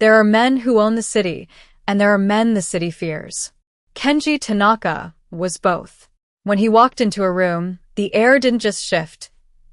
There are men who own the city, and there are men the city fears. Kenji Tanaka was both. When he walked into a room, the air didn't just shift,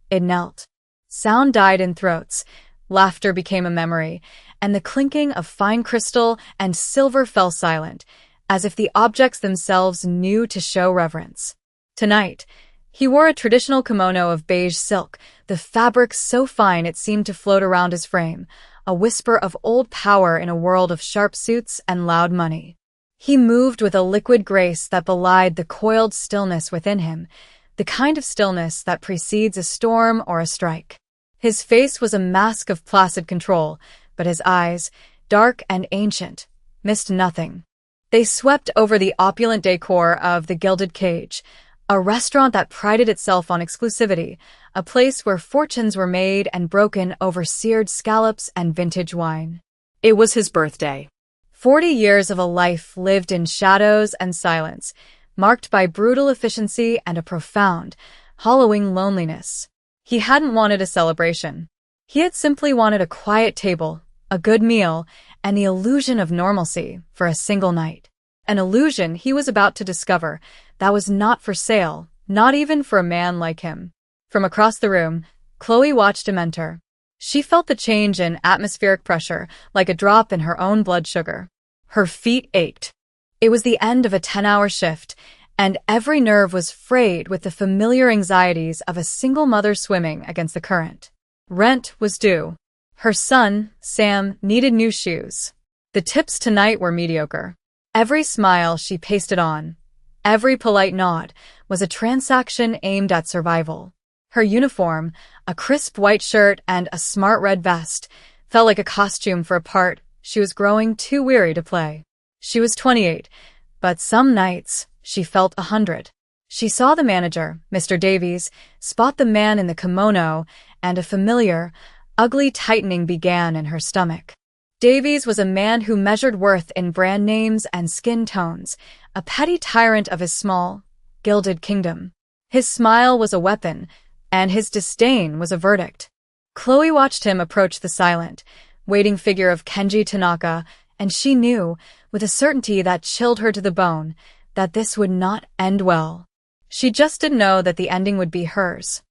it knelt. Sound died in throats, laughter became a memory, and the clinking of fine crystal and silver fell silent, as if the objects themselves knew to show reverence. Tonight, he wore a traditional kimono of beige silk, the fabric so fine it seemed to float around his frame, a whisper of old power in a world of sharp suits and loud money. He moved with a liquid grace that belied the coiled stillness within him, the kind of stillness that precedes a storm or a strike. His face was a mask of placid control, but his eyes, dark and ancient, missed nothing. They swept over the opulent decor of the Gilded Cage, a restaurant that prided itself on exclusivity, a place where fortunes were made and broken over seared scallops and vintage wine. It was his birthday. 40 years of a life lived in shadows and silence, marked by brutal efficiency and a profound, hollowing loneliness. He hadn't wanted a celebration. He had simply wanted a quiet table, a good meal, and the illusion of normalcy for a single night. An illusion he was about to discover that was not for sale, not even for a man like him. From across the room, Chloe watched him enter. She felt the change in atmospheric pressure, like a drop in her own blood sugar. Her feet ached. It was the end of a 10-hour shift, and every nerve was frayed with the familiar anxieties of a single mother swimming against the current. Rent was due. Her son, Sam, needed new shoes. The tips tonight were mediocre. Every smile she pasted on, every polite nod, was a transaction aimed at survival. Her uniform, a crisp white shirt and a smart red vest, felt like a costume for a part she was growing too weary to play. She was 28, but some nights she felt 100. She saw the manager, Mr. Davies, spot the man in the kimono, and a familiar, ugly tightening began in her stomach. Davies was a man who measured worth in brand names and skin tones, a petty tyrant of his small, gilded kingdom. His smile was a weapon, and his disdain was a verdict. Chloe watched him approach the silent, waiting figure of Kenji Tanaka, and she knew, with a certainty that chilled her to the bone, that this would not end well. She just didn't know that the ending would be hers.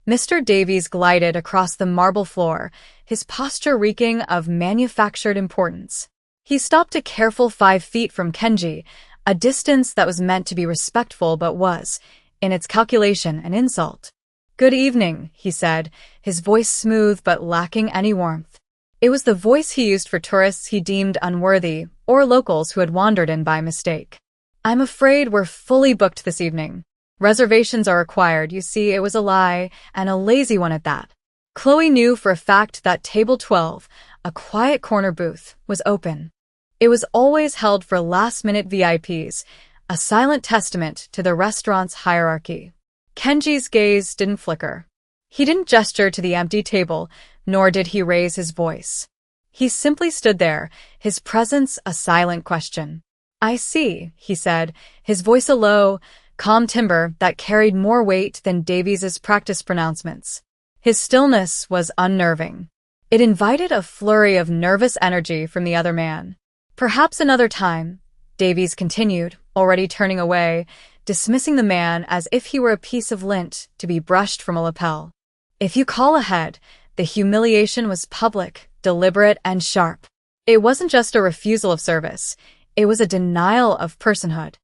Mr. Davies glided across the marble floor, his posture reeking of manufactured importance. He stopped a careful 5 feet from Kenji, a distance that was meant to be respectful but was, in its calculation, an insult. "Good evening," he said, his voice smooth but lacking any warmth. It was the voice he used for tourists he deemed unworthy or locals who had wandered in by mistake. "I'm afraid we're fully booked this evening. Reservations are required, you see." It was a lie, and a lazy one at that. Chloe knew for a fact that table 12, a quiet corner booth, was open. It was always held for last-minute VIPs, a silent testament to the restaurant's hierarchy. Kenji's gaze didn't flicker. He didn't gesture to the empty table, nor did he raise his voice. He simply stood there, his presence a silent question. "I see," he said, his voice a low, calm timbre that carried more weight than Davies's practiced pronouncements. His stillness was unnerving. It invited a flurry of nervous energy from the other man. "Perhaps another time," Davies continued, already turning away, dismissing the man as if he were a piece of lint to be brushed from a lapel. "If you call ahead," the humiliation was public, deliberate, and sharp. It wasn't just a refusal of service. It was a denial of personhood.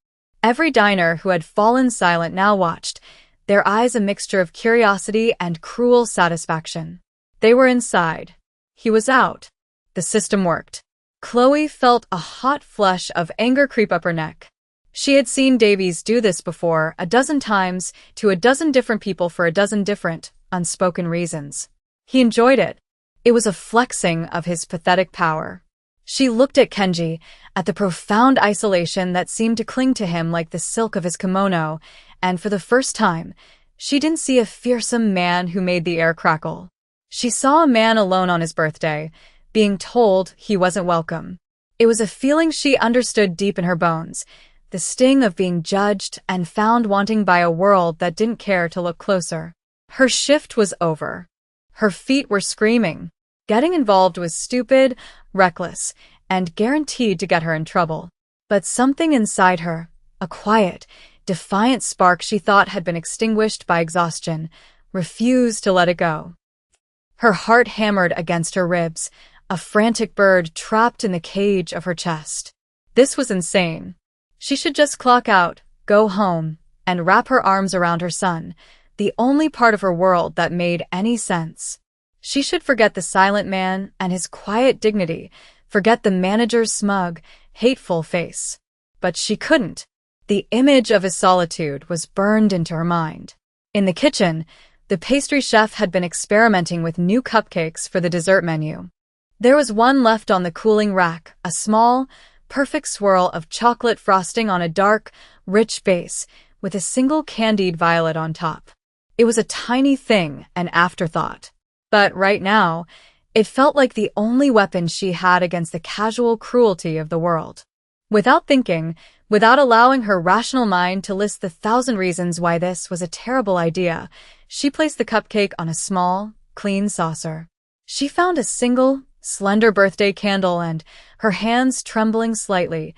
Every diner who had fallen silent now watched, their eyes a mixture of curiosity and cruel satisfaction. They were inside. He was out. The system worked. Chloe felt a hot flush of anger creep up her neck. She had seen Davies do this before a dozen times to a dozen different people for a dozen different, unspoken reasons. He enjoyed it. It was a flexing of his pathetic power. She looked at Kenji, at the profound isolation that seemed to cling to him like the silk of his kimono, and for the first time, she didn't see a fearsome man who made the air crackle. She saw a man alone on his birthday, being told he wasn't welcome. It was a feeling she understood deep in her bones, the sting of being judged and found wanting by a world that didn't care to look closer. Her shift was over. Her feet were screaming. Getting involved was stupid, reckless, and guaranteed to get her in trouble. But something inside her, a quiet, defiant spark she thought had been extinguished by exhaustion, refused to let it go. Her heart hammered against her ribs, a frantic bird trapped in the cage of her chest. This was insane. She should just clock out, go home, and wrap her arms around her son, the only part of her world that made any sense. She should forget the silent man and his quiet dignity, forget the manager's smug, hateful face. But she couldn't. The image of his solitude was burned into her mind. In the kitchen, the pastry chef had been experimenting with new cupcakes for the dessert menu. There was one left on the cooling rack, a small, perfect swirl of chocolate frosting on a dark, rich base, with a single candied violet on top. It was a tiny thing, an afterthought. But right now, it felt like the only weapon she had against the casual cruelty of the world. Without thinking, without allowing her rational mind to list the 1,000 reasons why this was a terrible idea, she placed the cupcake on a small, clean saucer. She found a single, slender birthday candle and, her hands trembling slightly,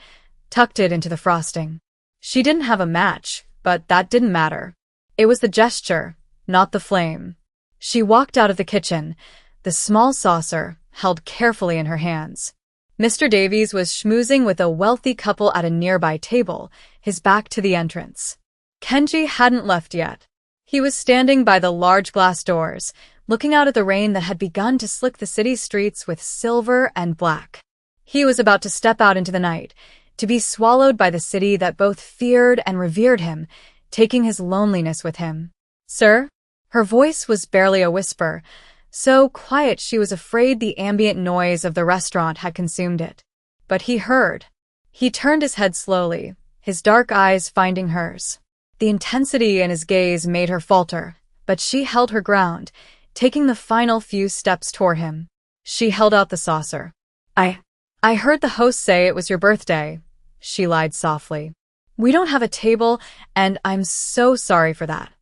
tucked it into the frosting. She didn't have a match, but that didn't matter. It was the gesture, not the flame. She walked out of the kitchen, the small saucer held carefully in her hands. Mr. Davies was schmoozing with a wealthy couple at a nearby table, his back to the entrance. Kenji hadn't left yet. He was standing by the large glass doors, looking out at the rain that had begun to slick the city's streets with silver and black. He was about to step out into the night, to be swallowed by the city that both feared and revered him, taking his loneliness with him. "Sir?" Her voice was barely a whisper, so quiet she was afraid the ambient noise of the restaurant had consumed it. But he heard. He turned his head slowly, his dark eyes finding hers. The intensity in his gaze made her falter, but she held her ground, taking the final few steps toward him. She held out the saucer. I heard the host say it was your birthday," she lied softly. "We don't have a table, and I'm so sorry for that.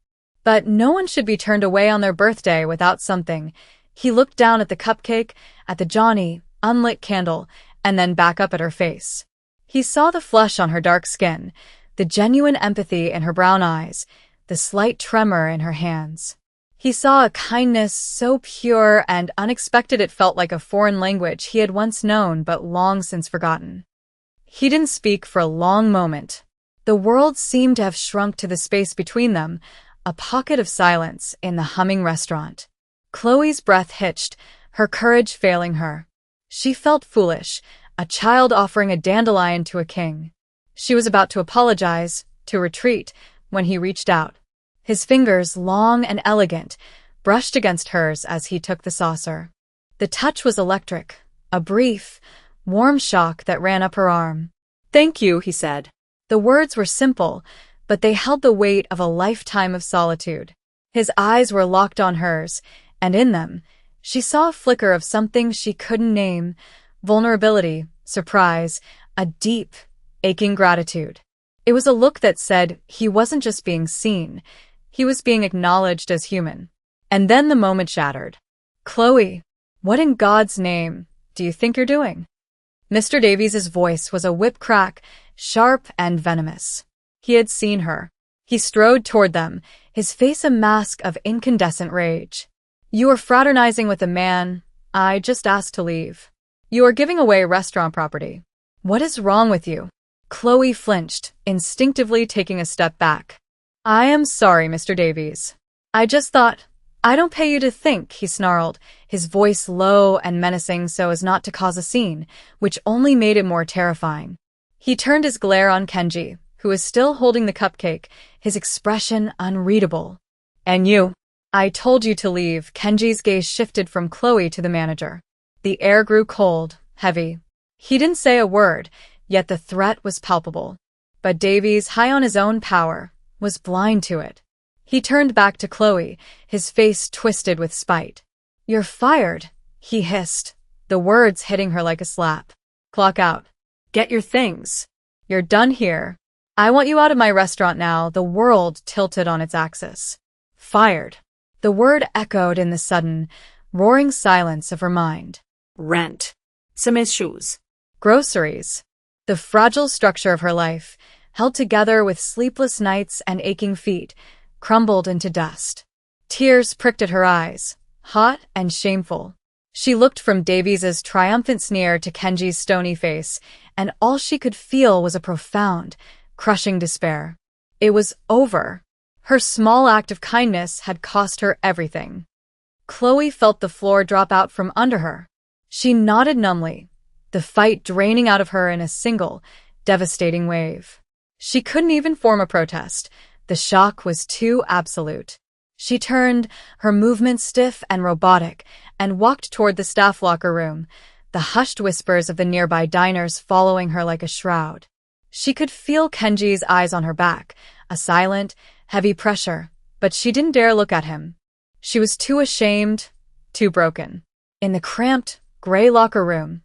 But no one should be turned away on their birthday without something." He looked down at the cupcake, at the Johnny, unlit candle, and then back up at her face. He saw the flush on her dark skin, the genuine empathy in her brown eyes, the slight tremor in her hands. He saw a kindness so pure and unexpected it felt like a foreign language he had once known but long since forgotten. He didn't speak for a long moment. The world seemed to have shrunk to the space between them, a pocket of silence in the humming restaurant. Chloe's breath hitched, her courage failing her. She felt foolish, a child offering a dandelion to a king. She was about to apologize, to retreat, when he reached out. His fingers, long and elegant, brushed against hers as he took the saucer. The touch was electric, a brief, warm shock that ran up her arm. "Thank you," he said. The words were simple, but they held the weight of a lifetime of solitude. His eyes were locked on hers, and in them, she saw a flicker of something she couldn't name, vulnerability, surprise, a deep, aching gratitude. It was a look that said he wasn't just being seen, he was being acknowledged as human. And then the moment shattered. "Chloe, what in God's name do you think you're doing?" Mr. Davies's voice was a whip crack, sharp and venomous. He had seen her. He strode toward them, his face a mask of incandescent rage. "You are fraternizing with a man I just asked to leave. You are giving away restaurant property. What is wrong with you?" Chloe flinched, instinctively taking a step back. "I am sorry, Mr. Davies. I just thought—" "I don't pay you to think," he snarled, his voice low and menacing so as not to cause a scene, which only made it more terrifying. He turned his glare on Kenji, who was still holding the cupcake, his expression unreadable. "And you?" "I told you to leave." Kenji's gaze shifted from Chloe to the manager. The air grew cold, heavy. He didn't say a word, yet the threat was palpable. But Davies, high on his own power, was blind to it. He turned back to Chloe, his face twisted with spite. "You're fired," he hissed, the words hitting her like a slap. "Clock out. Get your things. You're done here. I want you out of my restaurant now." The world tilted on its axis. Fired. The word echoed in the sudden, roaring silence of her mind. Rent. Some issues. Groceries. The fragile structure of her life, held together with sleepless nights and aching feet, crumbled into dust. Tears pricked at her eyes, hot and shameful. She looked from Davies's triumphant sneer to Kenji's stony face, and all she could feel was a profound, crushing despair. It was over. Her small act of kindness had cost her everything. Chloe felt the floor drop out from under her. She nodded numbly, the fight draining out of her in a single, devastating wave. She couldn't even form a protest. The shock was too absolute. She turned, her movements stiff and robotic, and walked toward the staff locker room, the hushed whispers of the nearby diners following her like a shroud. She could feel Kenji's eyes on her back, a silent, heavy pressure, but she didn't dare look at him. She was too ashamed, too broken. In the cramped, gray locker room,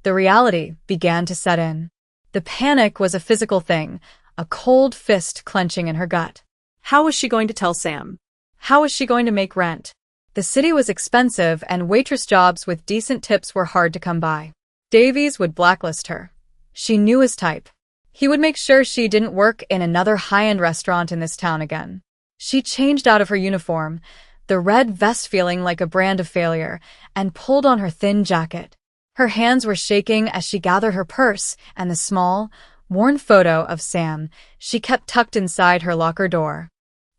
the reality began to set in. The panic was a physical thing, a cold fist clenching in her gut. How was she going to tell Sam? How was she going to make rent? The city was expensive, and waitress jobs with decent tips were hard to come by. Davies would blacklist her. She knew his type. He would make sure she didn't work in another high-end restaurant in this town again. She changed out of her uniform, the red vest feeling like a brand of failure, and pulled on her thin jacket. Her hands were shaking as she gathered her purse and the small, worn photo of Sam she kept tucked inside her locker door.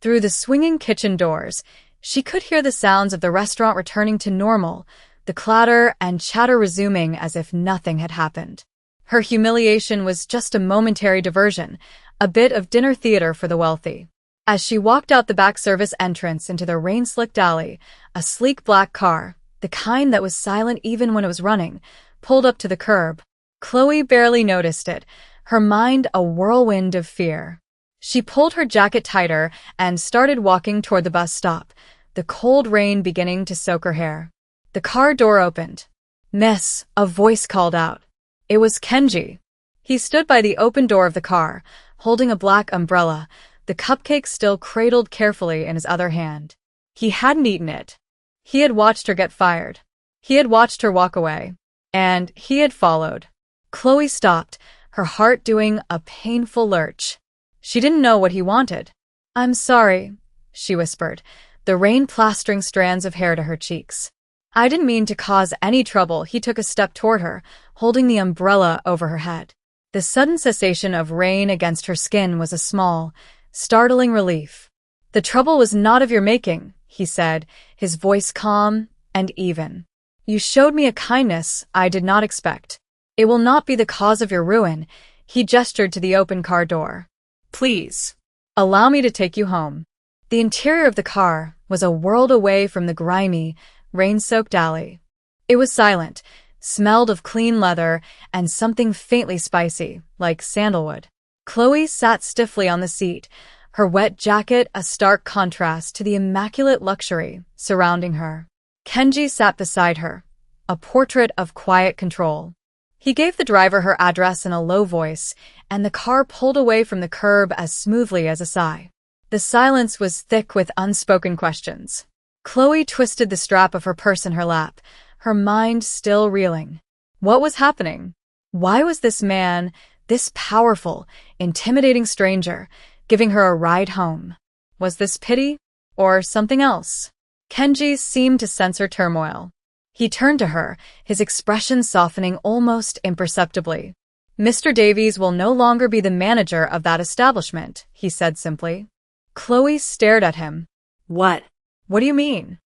Through the swinging kitchen doors, she could hear the sounds of the restaurant returning to normal, the clatter and chatter resuming as if nothing had happened. Her humiliation was just a momentary diversion, a bit of dinner theater for the wealthy. As she walked out the back service entrance into the rain-slicked alley, a sleek black car, the kind that was silent even when it was running, pulled up to the curb. Chloe barely noticed it, her mind a whirlwind of fear. She pulled her jacket tighter and started walking toward the bus stop, the cold rain beginning to soak her hair. The car door opened. "Miss," a voice called out. It was Kenji. He stood by the open door of the car, holding a black umbrella, the cupcake still cradled carefully in his other hand. He hadn't eaten it. He had watched her get fired. He had watched her walk away. And he had followed. Chloe stopped, her heart doing a painful lurch. She didn't know what he wanted. "I'm sorry," she whispered, the rain plastering strands of hair to her cheeks. "I didn't mean to cause any trouble." He took a step toward her, holding the umbrella over her head. The sudden cessation of rain against her skin was a small, startling relief. "The trouble was not of your making," he said, his voice calm and even. "You showed me a kindness I did not expect. It will not be the cause of your ruin." He gestured to the open car door. "Please, allow me to take you home." The interior of the car was a world away from the grimy, rain-soaked alley. It was silent, smelled of clean leather and something faintly spicy, like sandalwood. Chloe sat stiffly on the seat, her wet jacket a stark contrast to the immaculate luxury surrounding her. Kenji sat beside her, a portrait of quiet control. He gave the driver her address in a low voice, and the car pulled away from the curb as smoothly as a sigh. The silence was thick with unspoken questions. Chloe twisted the strap of her purse in her lap, her mind still reeling. What was happening? Why was this man, this powerful, intimidating stranger, giving her a ride home? Was this pity, or something else? Kenji seemed to sense her turmoil. He turned to her, his expression softening almost imperceptibly. "Mr. Davies will no longer be the manager of that establishment," he said simply. Chloe stared at him. "What? What do you mean?"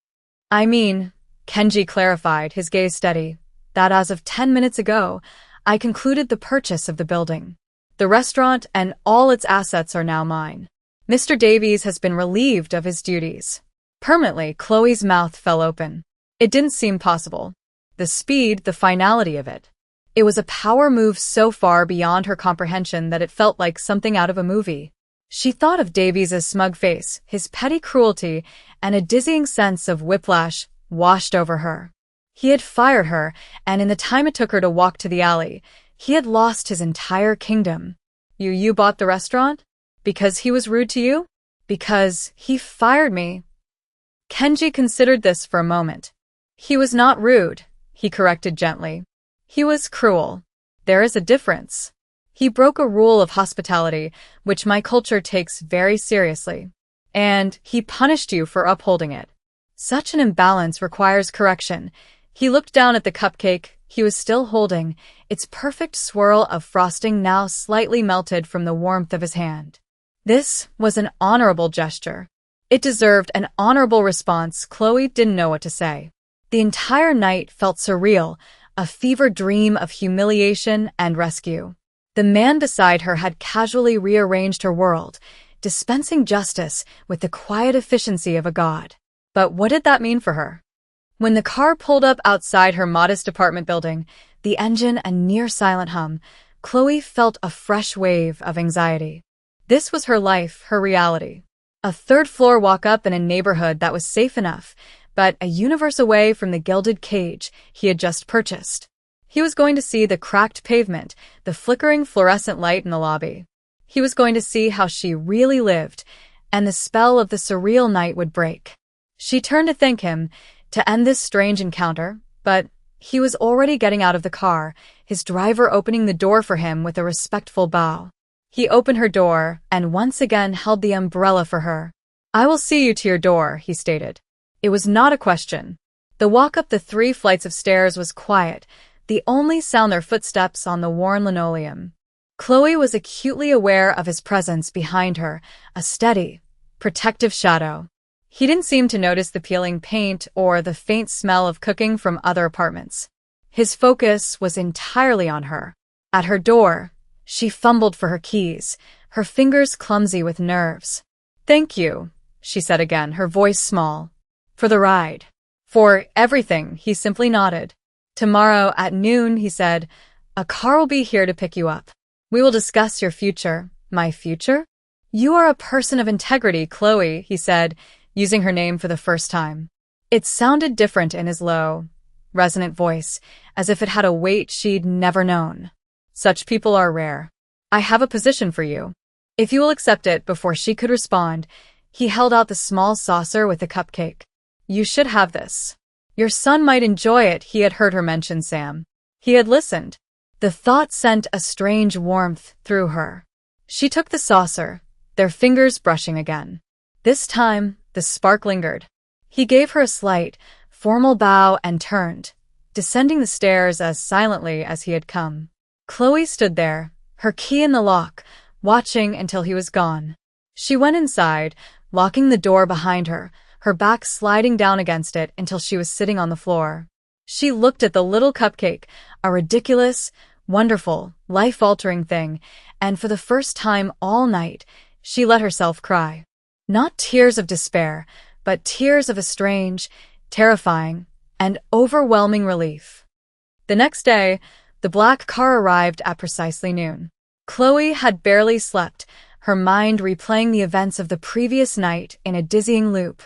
"I mean," Kenji clarified, his gaze steady, "that as of 10 minutes ago, I concluded the purchase of the building. The restaurant and all its assets are now mine. Mr. Davies has been relieved of his duties." Permanently, Chloe's mouth fell open. It didn't seem possible. The speed, the finality of it. It was a power move so far beyond her comprehension that it felt like something out of a movie. She thought of Davies' smug face, his petty cruelty, and a dizzying sense of whiplash washed over her. He had fired her, and in the time it took her to walk to the alley, he had lost his entire kingdom. You bought the restaurant? Because he was rude to you? Because he fired me? Kenji considered this for a moment. He was not rude, he corrected gently. He was cruel. There is a difference. He broke a rule of hospitality, which my culture takes very seriously. And he punished you for upholding it. Such an imbalance requires correction. He looked down at the cupcake he was still holding, its perfect swirl of frosting now slightly melted from the warmth of his hand. This was an honorable gesture. It deserved an honorable response. Chloe didn't know what to say. The entire night felt surreal, a fever dream of humiliation and rescue. The man beside her had casually rearranged her world, dispensing justice with the quiet efficiency of a god. But what did that mean for her? When the car pulled up outside her modest apartment building, the engine a near silent hum, Chloe felt a fresh wave of anxiety. This was her life, her reality. A third-floor walk-up in a neighborhood that was safe enough, but a universe away from the gilded cage he had just purchased. He was going to see the cracked pavement, the flickering fluorescent light in the lobby. He was going to see how she really lived, and the spell of the surreal night would break. She turned to thank him, to end this strange encounter, but he was already getting out of the car, his driver opening the door for him with a respectful bow. He opened her door and once again held the umbrella for her. "I will see you to your door," he stated. It was not a question. The walk up the 3 flights of stairs was quiet, the only sound their footsteps on the worn linoleum. Chloe was acutely aware of his presence behind her, a steady, protective shadow. He didn't seem to notice the peeling paint or the faint smell of cooking from other apartments. His focus was entirely on her. At her door, she fumbled for her keys, her fingers clumsy with nerves. "Thank you," she said again, her voice small. "For the ride." "For everything," he simply nodded. "Tomorrow at noon," he said, "a car will be here to pick you up. We will discuss your future." "My future?" "You are a person of integrity, Chloe," he said, using her name for the first time. It sounded different in his low, resonant voice, as if it had a weight she'd never known. "Such people are rare. I have a position for you. If you will accept it." Before she could respond, he held out the small saucer with the cupcake. "You should have this. Your son might enjoy it." He had heard her mention Sam. He had listened. The thought sent a strange warmth through her. She took the saucer, their fingers brushing again. This time, the spark lingered. He gave her a slight, formal bow and turned, descending the stairs as silently as he had come. Chloe stood there, her key in the lock, watching until he was gone. She went inside, locking the door behind her, her back sliding down against it until she was sitting on the floor. She looked at the little cupcake, a ridiculous, wonderful, life-altering thing, and for the first time all night, she let herself cry. Not tears of despair, but tears of a strange, terrifying, and overwhelming relief. The next day, the black car arrived at precisely noon. Chloe had barely slept, her mind replaying the events of the previous night in a dizzying loop.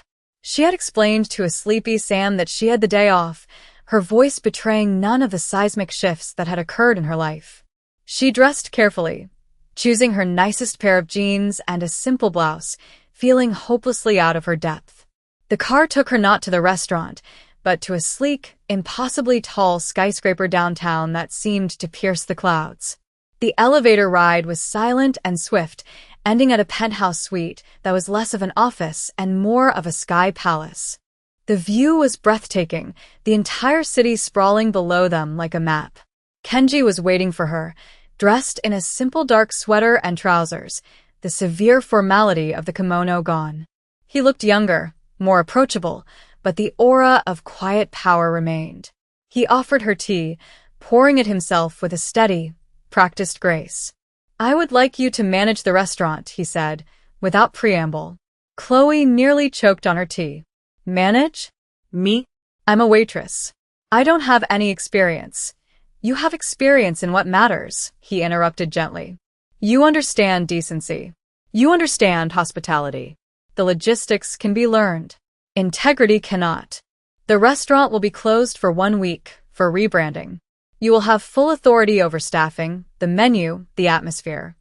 She had explained to a sleepy Sam that she had the day off, her voice betraying none of the seismic shifts that had occurred in her life. She dressed carefully, choosing her nicest pair of jeans and a simple blouse, feeling hopelessly out of her depth. The car took her not to the restaurant, but to a sleek, impossibly tall skyscraper downtown that seemed to pierce the clouds. The elevator ride was silent and swift, ending at a penthouse suite that was less of an office and more of a sky palace. The view was breathtaking, the entire city sprawling below them like a map. Kenji was waiting for her, dressed in a simple dark sweater and trousers, the severe formality of the kimono gone. He looked younger, more approachable, but the aura of quiet power remained. He offered her tea, pouring it himself with a steady, practiced grace. "I would like you to manage the restaurant," he said, without preamble. Chloe nearly choked on her tea. "Manage? Me? I'm a waitress. I don't have any experience." "You have experience in what matters," he interrupted gently. "You understand decency. You understand hospitality. The logistics can be learned. Integrity cannot. The restaurant will be closed for 1 week for rebranding. You will have full authority over staffing, the menu, the atmosphere.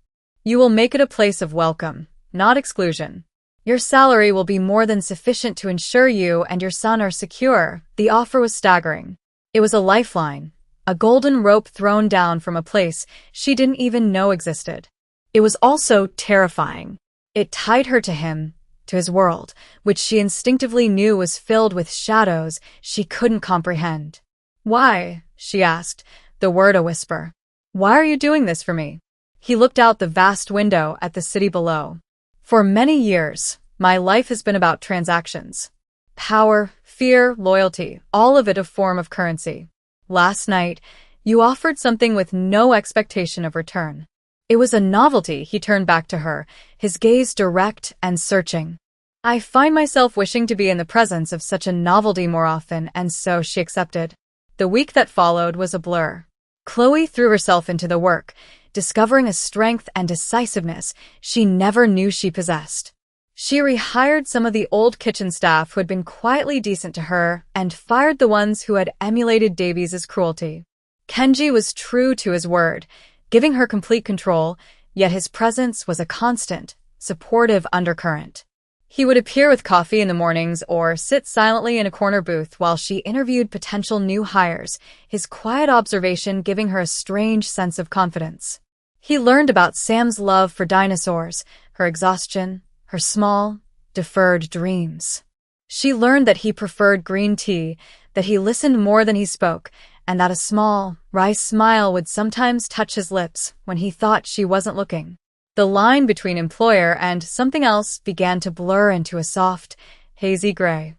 You will make it a place of welcome, not exclusion. Your salary will be more than sufficient to ensure you and your son are secure. The offer was staggering. It was a lifeline, a golden rope thrown down from a place she didn't even know existed. It was also terrifying. It tied her to him, to his world, which she instinctively knew was filled with shadows she couldn't comprehend. "Why?" she asked, the word a whisper. "Why are you doing this for me?" He looked out the vast window at the city below. "For many years, my life has been about transactions. Power, fear, loyalty, all of it a form of currency. Last night, you offered something with no expectation of return." It was a novelty. He turned back to her, his gaze direct and searching. "I find myself wishing to be in the presence of such a novelty more often," and so she accepted. The week that followed was a blur. Chloe threw herself into the work, discovering a strength and decisiveness she never knew she possessed. She rehired some of the old kitchen staff who had been quietly decent to her and fired the ones who had emulated Davies' cruelty. Kenji was true to his word, giving her complete control, yet his presence was a constant, supportive undercurrent. He would appear with coffee in the mornings or sit silently in a corner booth while she interviewed potential new hires, his quiet observation giving her a strange sense of confidence. He learned about Sam's love for dinosaurs, her exhaustion, her small, deferred dreams. She learned that he preferred green tea, that he listened more than he spoke, and that a small, wry smile would sometimes touch his lips when he thought she wasn't looking. The line between employer and something else began to blur into a soft, hazy gray.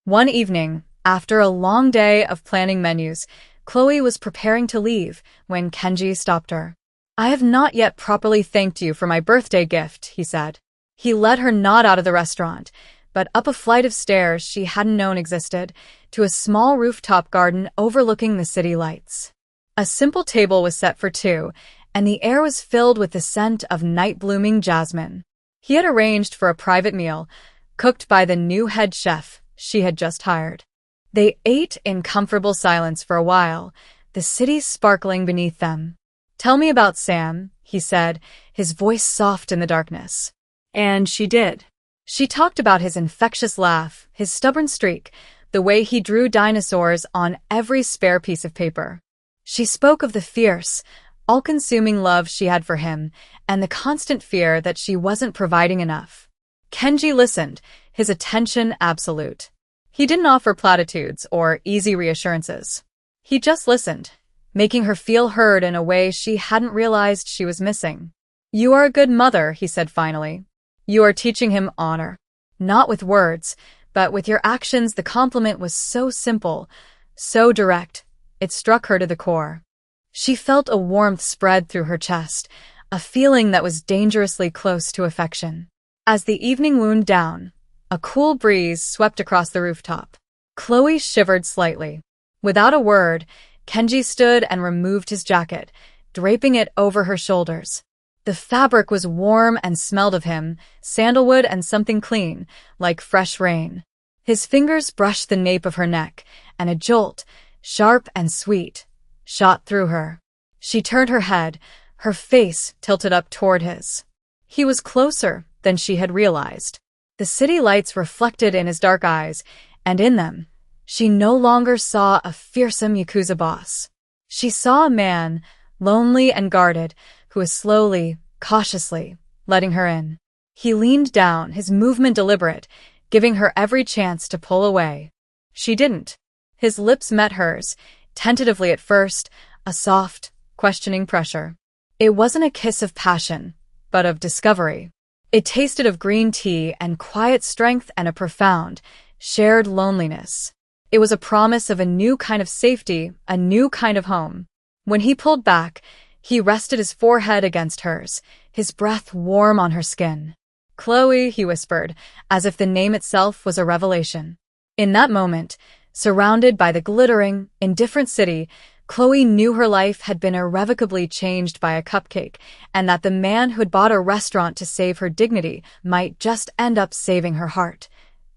One evening, after a long day of planning menus, Chloe was preparing to leave when Kenji stopped her. "I have not yet properly thanked you for my birthday gift," he said. He led her not out of the restaurant, but up a flight of stairs she hadn't known existed, to a small rooftop garden overlooking the city lights. A simple table was set for two, and the air was filled with the scent of night-blooming jasmine. He had arranged for a private meal, cooked by the new head chef she had just hired. They ate in comfortable silence for a while, the city sparkling beneath them. "Tell me about Sam," he said, his voice soft in the darkness. And she did. She talked about his infectious laugh, his stubborn streak, the way he drew dinosaurs on every spare piece of paper. She spoke of the fierce, all-consuming love she had for him, and the constant fear that she wasn't providing enough. Kenji listened, his attention absolute. He didn't offer platitudes or easy reassurances. He just listened, making her feel heard in a way she hadn't realized she was missing. "You are a good mother," he said finally. "You are teaching him honor. Not with words, but with your actions." The compliment was so simple, so direct, it struck her to the core. She felt a warmth spread through her chest, a feeling that was dangerously close to affection. As the evening wound down, a cool breeze swept across the rooftop. Chloe shivered slightly. Without a word, Kenji stood and removed his jacket, draping it over her shoulders. The fabric was warm and smelled of him, sandalwood and something clean, like fresh rain. His fingers brushed the nape of her neck, and a jolt, sharp and sweet, shot through her. She turned her head, her face tilted up toward his. He was closer than she had realized. The city lights reflected in his dark eyes, and in them, she no longer saw a fearsome Yakuza boss. She saw a man, lonely and guarded, who was slowly, cautiously, letting her in. He leaned down, his movement deliberate, giving her every chance to pull away. She didn't. His lips met hers, tentatively at first, a soft, questioning pressure. It wasn't a kiss of passion, but of discovery. It tasted of green tea and quiet strength and a profound, shared loneliness. It was a promise of a new kind of safety, a new kind of home. When he pulled back, he rested his forehead against hers, his breath warm on her skin. "Chloe," he whispered, as if the name itself was a revelation. In that moment, surrounded by the glittering, indifferent city, Chloe knew her life had been irrevocably changed by a cupcake, and that the man who had bought a restaurant to save her dignity might just end up saving her heart,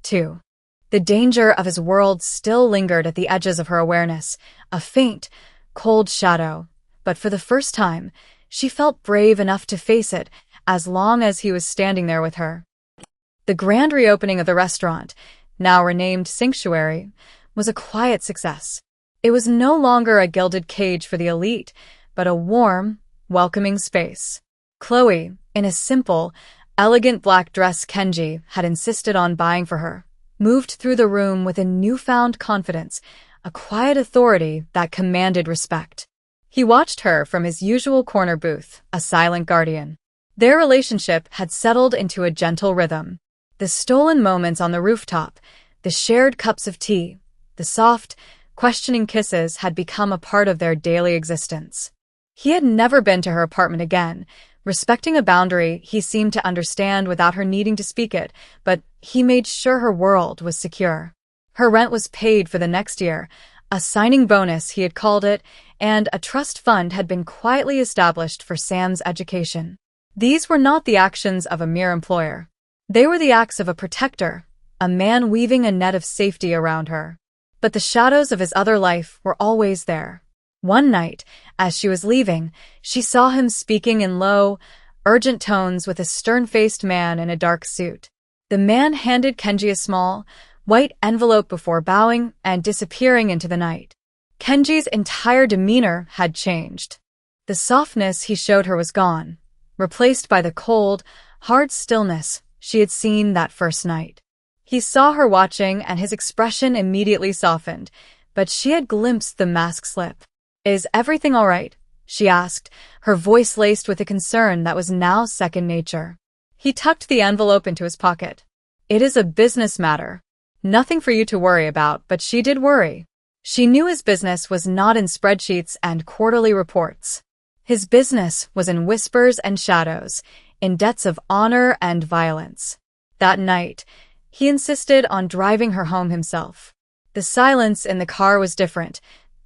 too. The danger of his world still lingered at the edges of her awareness, a faint, cold shadow. But for the first time, she felt brave enough to face it, as long as he was standing there with her. The grand reopening of the restaurant, now renamed Sanctuary, was a quiet success. It was no longer a gilded cage for the elite, but a warm, welcoming space. Chloe, in a simple, elegant black dress Kenji had insisted on buying for her, moved through the room with a newfound confidence, a quiet authority that commanded respect. He watched her from his usual corner booth, a silent guardian. Their relationship had settled into a gentle rhythm. The stolen moments on the rooftop, the shared cups of tea, the soft, questioning kisses had become a part of their daily existence. He had never been to her apartment again, respecting a boundary he seemed to understand without her needing to speak it, but he made sure her world was secure. Her rent was paid for the next year, a signing bonus he had called it, and a trust fund had been quietly established for Sam's education. These were not the actions of a mere employer. They were the acts of a protector, a man weaving a net of safety around her. But the shadows of his other life were always there. One night, as she was leaving, she saw him speaking in low, urgent tones with a stern-faced man in a dark suit. The man handed Kenji a small, white envelope before bowing and disappearing into the night. Kenji's entire demeanor had changed. The softness he showed her was gone, replaced by the cold, hard stillness she had seen that first night. He saw her watching and his expression immediately softened, but she had glimpsed the mask slip. "Is everything all right?" she asked, her voice laced with a concern that was now second nature. He tucked the envelope into his pocket. "It is a business matter. Nothing for you to worry about," but she did worry. She knew his business was not in spreadsheets and quarterly reports. His business was in whispers and shadows, in debts of honor and violence. That night, he insisted on driving her home himself. The silence in the car was different,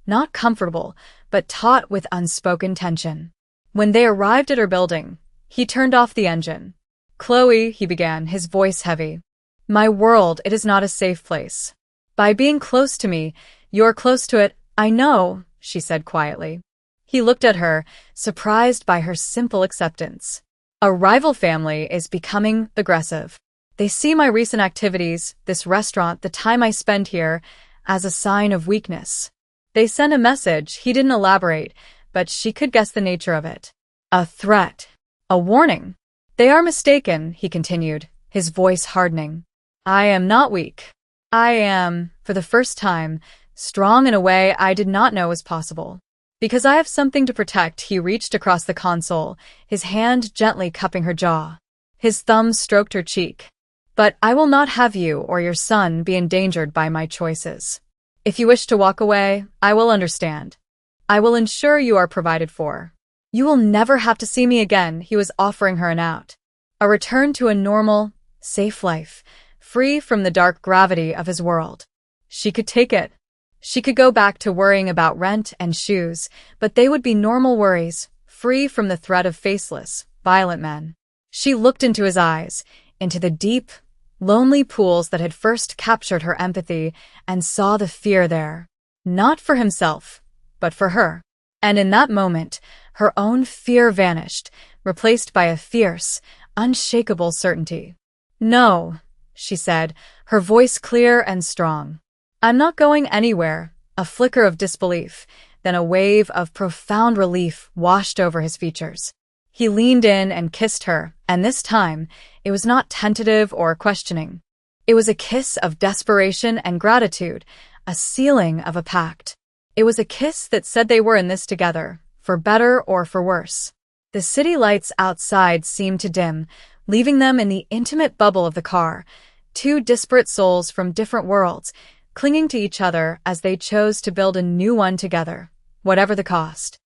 not comfortable, but taut with unspoken tension. When they arrived at her building, he turned off the engine. "Chloe," he began, his voice heavy. "My world, it is not a safe place. By being close to me, you're close to it." "I know," she said quietly. He looked at her, surprised by her simple acceptance. "A rival family is becoming aggressive. They see my recent activities, this restaurant, the time I spend here, as a sign of weakness. They sent a message," he didn't elaborate, but she could guess the nature of it. "A threat. A warning." "They are mistaken," he continued, his voice hardening. "I am not weak. I am, for the first time, strong in a way I did not know was possible. Because I have something to protect." He reached across the console, his hand gently cupping her jaw. His thumb stroked her cheek. "But I will not have you or your son be endangered by my choices. If you wish to walk away, I will understand. I will ensure you are provided for. You will never have to see me again." He was offering her an out. A return to a normal, safe life, free from the dark gravity of his world. She could take it. She could go back to worrying about rent and shoes, but they would be normal worries, free from the threat of faceless, violent men. She looked into his eyes, into the deep, lonely pools that had first captured her empathy, and saw the fear there. Not for himself, but for her. And in that moment, her own fear vanished, replaced by a fierce, unshakable certainty. "No," she said, her voice clear and strong. "I'm not going anywhere." A flicker of disbelief, then a wave of profound relief washed over his features. He leaned in and kissed her, and this time, it was not tentative or questioning. It was a kiss of desperation and gratitude, a sealing of a pact. It was a kiss that said they were in this together, for better or for worse. The city lights outside seemed to dim, leaving them in the intimate bubble of the car, two disparate souls from different worlds, clinging to each other as they chose to build a new one together, whatever the cost.